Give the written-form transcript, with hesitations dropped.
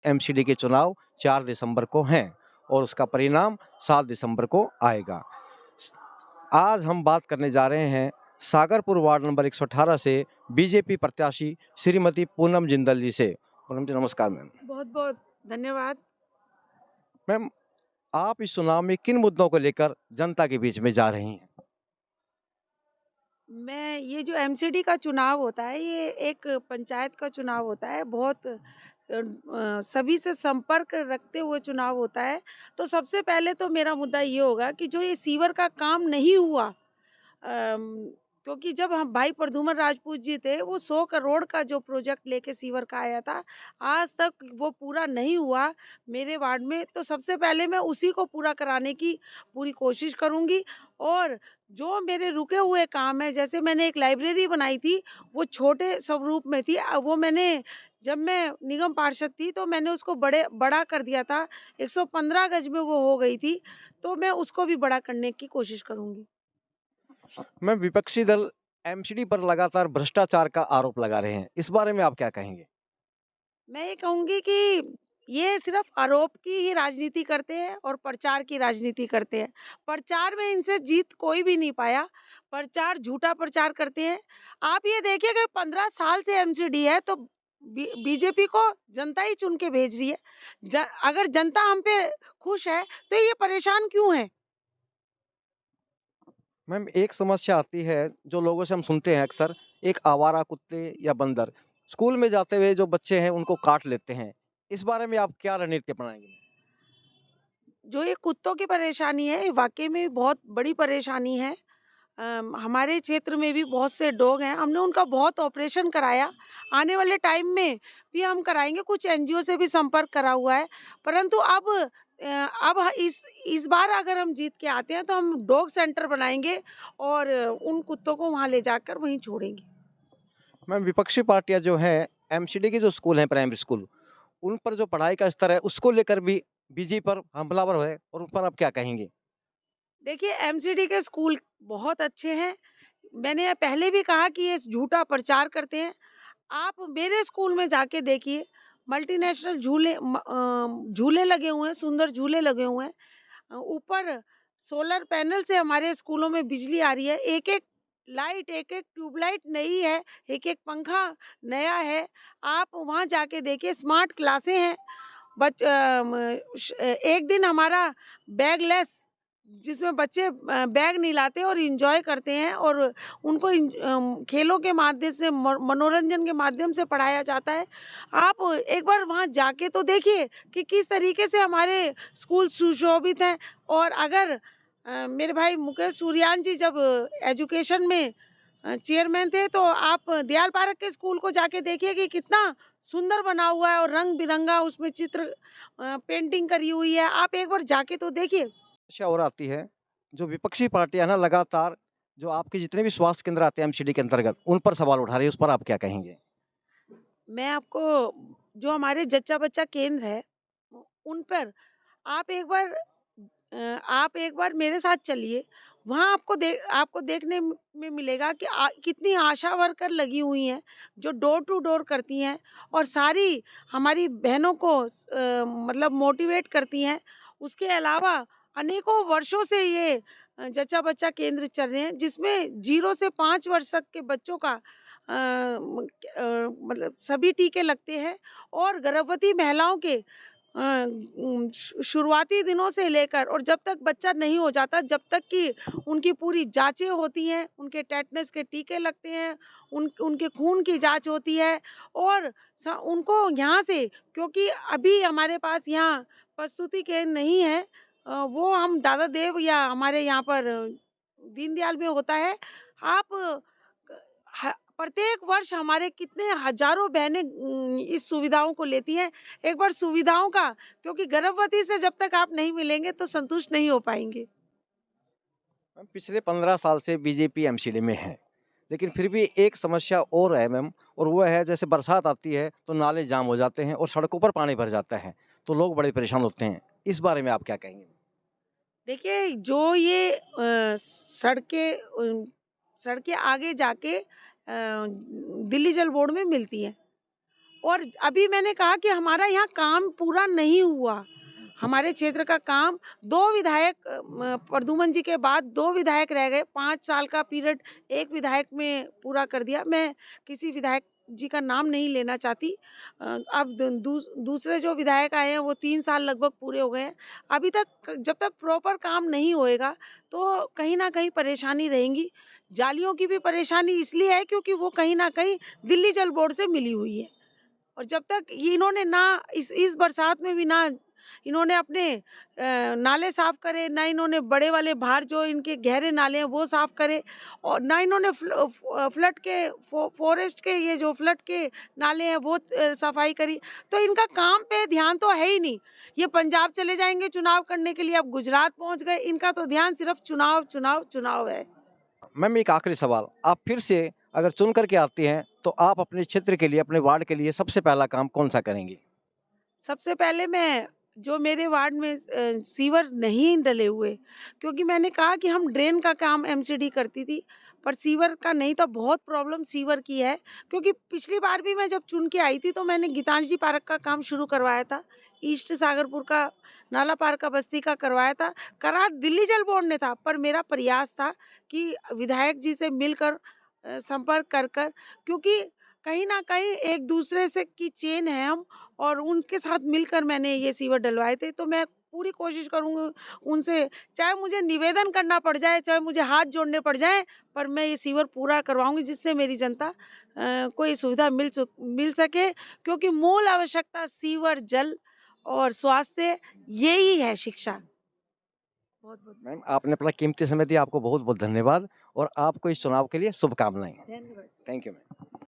MCD के चुनाव 4 दिसंबर को हैं और उसका परिणाम 7 दिसंबर को आएगा। आज हम बात करने जा रहे हैं सागरपुर वार्ड नंबर 118 से बीजेपी प्रत्याशी श्रीमती पूनम जिंदल जी से। पूनम जी नमस्कार मैम। बहुत-बहुत धन्यवाद। मैम, आप इस चुनाव में किन मुद्दों को लेकर जनता के बीच में जा रही हैं? ये जो एमसीडी का चुनाव होता है, ये एक पंचायत का चुनाव होता है, बहुत सभी से संपर्क रखते हुए चुनाव होता है। तो सबसे पहले तो मेरा मुद्दा ये होगा कि जो ये सीवर का काम नहीं हुआ, क्योंकि जब हम भाई प्रद्युम्न राजपूत जी थे, वो 100 करोड़ का जो प्रोजेक्ट लेके सीवर का आया था, आज तक वो पूरा नहीं हुआ मेरे वार्ड में। तो सबसे पहले मैं उसी को पूरा कराने की पूरी कोशिश करूँगी। और जो मेरे रुके हुए काम हैं, जैसे मैंने एक लाइब्रेरी बनाई थी, वो छोटे स्वरूप में थी। वो मैंने जब मैं निगम पार्षद थी, तो मैंने उसको बड़ा कर दिया था। 115 गज में वो हो गई थी, तो मैं उसको भी बड़ा करने की कोशिश करूँगी। मैम, विपक्षी दल एमसीडी पर लगातार भ्रष्टाचार का आरोप लगा रहे हैं। इस बारे में आप क्या कहेंगे? मैं ये कहूँगी कि ये सिर्फ आरोप की ही राजनीति करते हैं और प्रचार की राजनीति करते हैं। प्रचार में इनसे जीत कोई भी नहीं पाया। प्रचार झूठा प्रचार करते हैं। आप ये देखिए कि 15 साल से एमसीडी है, तो बीजेपी को जनता ही चुन के भेज रही है। अगर जनता हम पे खुश है, तो ये परेशान क्यों है? मैम, एक समस्या आती है जो लोगों से हम सुनते हैं अक्सर, एक आवारा कुत्ते या बंदर स्कूल में जाते हुए जो बच्चे हैं उनको काट लेते हैं। इस बारे में आप क्या रणनीति अपनाएंगे? जो ये कुत्तों की परेशानी है, ये वाक़ई में बहुत बड़ी परेशानी है। हमारे क्षेत्र में भी बहुत से डॉग हैं, हमने उनका बहुत ऑपरेशन कराया। आने वाले टाइम में भी हम कराएँगे, कुछ एनजीओ से भी संपर्क करा हुआ है। परंतु इस बार अगर हम जीत के आते हैं, तो हम डॉग सेंटर बनाएँगे और उन कुत्तों को वहाँ ले जाकर वहीं छोड़ेंगे। मैम, विपक्षी पार्टियां जो हैं एमसीडी के जो स्कूल हैं प्राइमरी स्कूल, उन पर जो पढ़ाई का स्तर है उसको लेकर भी बीजेपी पर हमलावर है और उन पर आप क्या कहेंगे? देखिए, एमसीडी के स्कूल बहुत अच्छे हैं। मैंने पहले भी कहा कि ये झूठा प्रचार करते हैं। आप मेरे स्कूल में जाके देखिए, मल्टीनेशनल झूले लगे हुए हैं, सुंदर झूले लगे हुए हैं। ऊपर सोलर पैनल से हमारे स्कूलों में बिजली आ रही है। एक-एक लाइट, एक-एक ट्यूबलाइट नई है, एक-एक पंखा नया है। आप वहाँ जाके देखिए, स्मार्ट क्लासें हैं। एक दिन हमारा बैगलेस, जिसमें बच्चे बैग नहीं लाते और एंजॉय करते हैं, और उनको खेलों के माध्यम से, मनोरंजन के माध्यम से पढ़ाया जाता है। आप एक बार वहाँ जाके तो देखिए कि किस तरीके से हमारे स्कूल सुशोभित हैं। और अगर मेरे भाई मुकेश सूर्यान जी जब एजुकेशन में चेयरमैन थे, तो आप दयाल पार्क के स्कूल को जाके देखिए कि कितना सुंदर बना हुआ है और रंग बिरंगा उसमें चित्र पेंटिंग करी हुई है। आप एक बार जाके तो देखिए। समस्या और आती है, जो विपक्षी पार्टियां ना लगातार जो आपके जितने भी स्वास्थ्य केंद्र आते हैं एमसीडी के अंतर्गत उन पर सवाल उठा रही है, उस पर आप क्या कहेंगे? मैं आपको, जो हमारे जच्चा बच्चा केंद्र है, उन पर आप एक बार आप एक बार मेरे साथ चलिए। वहाँ आपको देखने में मिलेगा कि कितनी आशा वर्कर लगी हुई हैं, जो डोर टू डोर करती हैं और सारी हमारी बहनों को मतलब मोटिवेट करती हैं। उसके अलावा अनेकों वर्षों से ये जच्चा बच्चा केंद्र चल रहे हैं, जिसमें 0 से 5 वर्ष तक के बच्चों का मतलब सभी टीके लगते हैं। और गर्भवती महिलाओं के शुरुआती दिनों से लेकर और जब तक बच्चा नहीं हो जाता, जब तक कि उनकी पूरी जाँचें होती हैं, उनके टेटनस के टीके लगते हैं, उनके खून की जाँच होती है। और उनको यहाँ से, क्योंकि अभी हमारे पास यहाँ प्रसूति केंद्र नहीं है, वो हम दादा देव या हमारे यहाँ पर दीनदयाल में होता है। आप प्रत्येक वर्ष हमारे कितने हजारों बहनें इस सुविधाओं को लेती हैं। एक बार सुविधाओं का, क्योंकि गर्भवती से जब तक आप नहीं मिलेंगे तो संतुष्ट नहीं हो पाएंगे। मैम, पिछले 15 साल से बीजेपी एमसीडी में है, लेकिन फिर भी एक समस्या और है मैम, और वो है जैसे बरसात आती है तो नाले जाम हो जाते हैं और सड़कों पर पानी भर जाता है, तो लोग बड़े परेशान होते हैं। इस बारे में आप क्या कहेंगे? देखिए, जो ये सड़कें आगे जाके दिल्ली जल बोर्ड में मिलती हैं, और अभी मैंने कहा कि हमारा यहाँ काम पूरा नहीं हुआ, हमारे क्षेत्र का काम 2 विधायक प्रद्युमन जी के बाद 2 विधायक रह गए, 5 साल का पीरियड एक विधायक में पूरा कर दिया। मैं किसी विधायक जी का नाम नहीं लेना चाहती। अब दूसरे जो विधायक आए हैं वो 3 साल लगभग पूरे हो गए हैं। अभी तक जब तक प्रॉपर काम नहीं होएगा तो कहीं न कहीं परेशानी रहेंगी। जालियों की भी परेशानी इसलिए है क्योंकि वो कहीं न कहीं दिल्ली जल बोर्ड से मिली हुई है। और जब तक ये इन्होंने ना इस बरसात में भी ना इन्होंने अपने नाले साफ करे, ना इन्होंने बड़े वाले बाहर जो इनके गहरे नाले हैं वो साफ करे, और ना इन्होंने फ्लड के फॉरेस्ट के ये जो फ्लड के नाले हैं वो सफाई करी। तो इनका काम पे ध्यान तो है ही नहीं। ये पंजाब चले जाएंगे चुनाव करने के लिए, अब गुजरात पहुंच गए, इनका तो ध्यान सिर्फ चुनाव चुनाव चुनाव है। मैम एक आखिरी सवाल, आप फिर से अगर चुन करके आती हैं तो आप अपने क्षेत्र के लिए, अपने वार्ड के लिए सबसे पहला काम कौन सा करेंगी? सबसे पहले मैं जो मेरे वार्ड में सीवर नहीं डले हुए, क्योंकि मैंने कहा कि हम ड्रेन का काम एमसीडी करती थी, पर सीवर का नहीं था। बहुत प्रॉब्लम सीवर की है, क्योंकि पिछली बार भी मैं जब चुन के आई थी तो मैंने गीतांजलि पार्क का काम शुरू करवाया था, ईस्ट सागरपुर का नाला पार का बस्ती का करवाया था। करा दिल्ली जल बोर्ड ने था, पर मेरा प्रयास था कि विधायक जी से मिलकर संपर्क कर कर, क्योंकि कहीं ना कहीं एक दूसरे से की चेन है हम, और उनके साथ मिलकर मैंने ये सीवर डलवाए थे। तो मैं पूरी कोशिश करूँगी उनसे, चाहे मुझे निवेदन करना पड़ जाए, चाहे मुझे हाथ जोड़ने पड़ जाए, पर मैं ये सीवर पूरा करवाऊंगी जिससे मेरी जनता कोई सुविधा मिल सके, क्योंकि मूल आवश्यकता सीवर, जल और स्वास्थ्य, यही है, शिक्षा। बहुत बहुत मैम आपने अपना कीमती समय दिया, आपको बहुत बहुत धन्यवाद और आपको इस चुनाव के लिए शुभकामनाएं। धन्यवाद। Thank you ma'am.